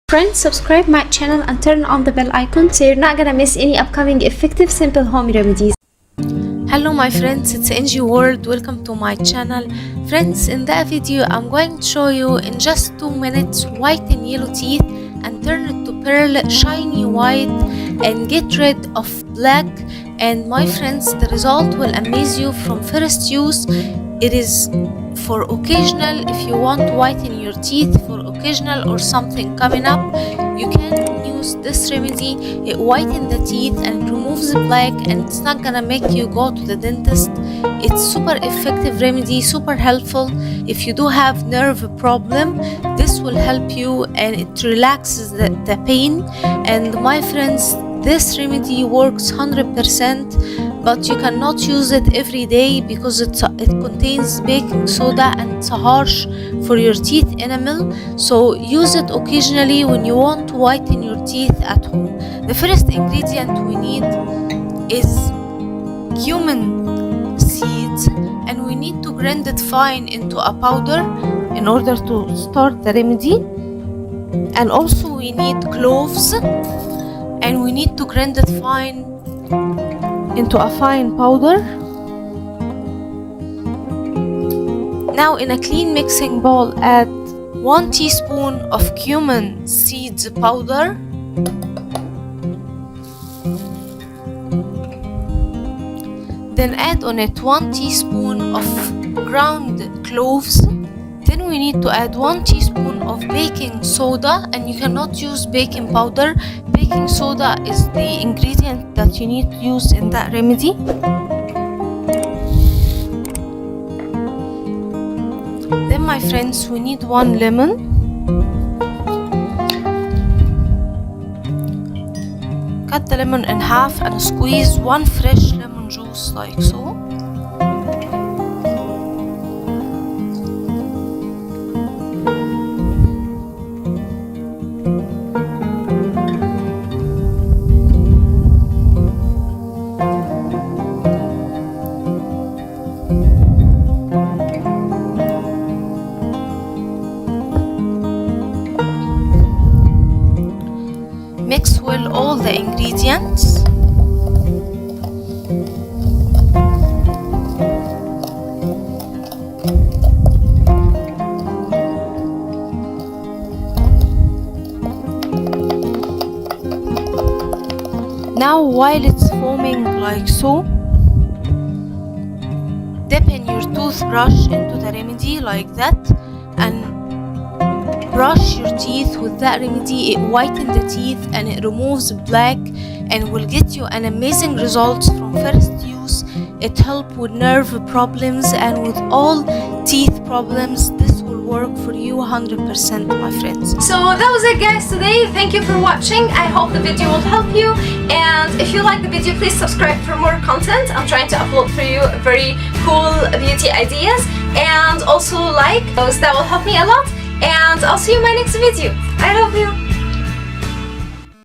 Friends, subscribe my channel and turn on the bell icon so you're not gonna miss any upcoming effective simple home remedies. Hello my friends, it's NGWorld. Welcome to my channel. Friends, in that video I'm going to show you in just 2 minutes whiten yellow teeth and turn it to pearl shiny white and get rid of black. And my friends, the result will amaze you from first use. It is for occasional. If you want to whiten your teeth for occasional or something coming up, you can use this remedy. It whitens the teeth and removes the black, and it's not gonna make you go to the dentist. It's super effective remedy, super helpful. If you do have nerve problem, this will help you and it relaxes the pain. And my friends, this remedy works 100%, but you cannot use it every day because it contains baking soda and it's harsh for your teeth enamel. So use it occasionally when you want to whiten your teeth at home. The first ingredient we need is cumin seeds, and we need to grind it fine into a powder in order to start the remedy. And also we need cloves, and we need to grind it fine into a fine powder. Now in a clean mixing bowl, add 1 teaspoon of cumin seeds powder, then add on it 1 teaspoon of ground cloves. Then we need to add 1 teaspoon of baking soda, and you cannot use baking powder. Baking soda is the ingredient that you need to use in that remedy. Then my friends, we need 1 lemon. Cut the lemon in half and squeeze 1 fresh lemon juice like so. Mix well all the ingredients. Now while it's foaming like so, dip in your toothbrush into the remedy like that and brush your teeth with that remedy. It whitens the teeth and it removes black and will get you an amazing results from first use. It helps with nerve problems and with all teeth problems. This will work for you 100%, my friends. So that was it guys today. Thank you for watching. I hope the video will help you, and if you like the video, please subscribe for more content. I'm trying to upload for you very cool beauty ideas, and also like those. That will help me a lot. And I'll see you in my next video. I love you.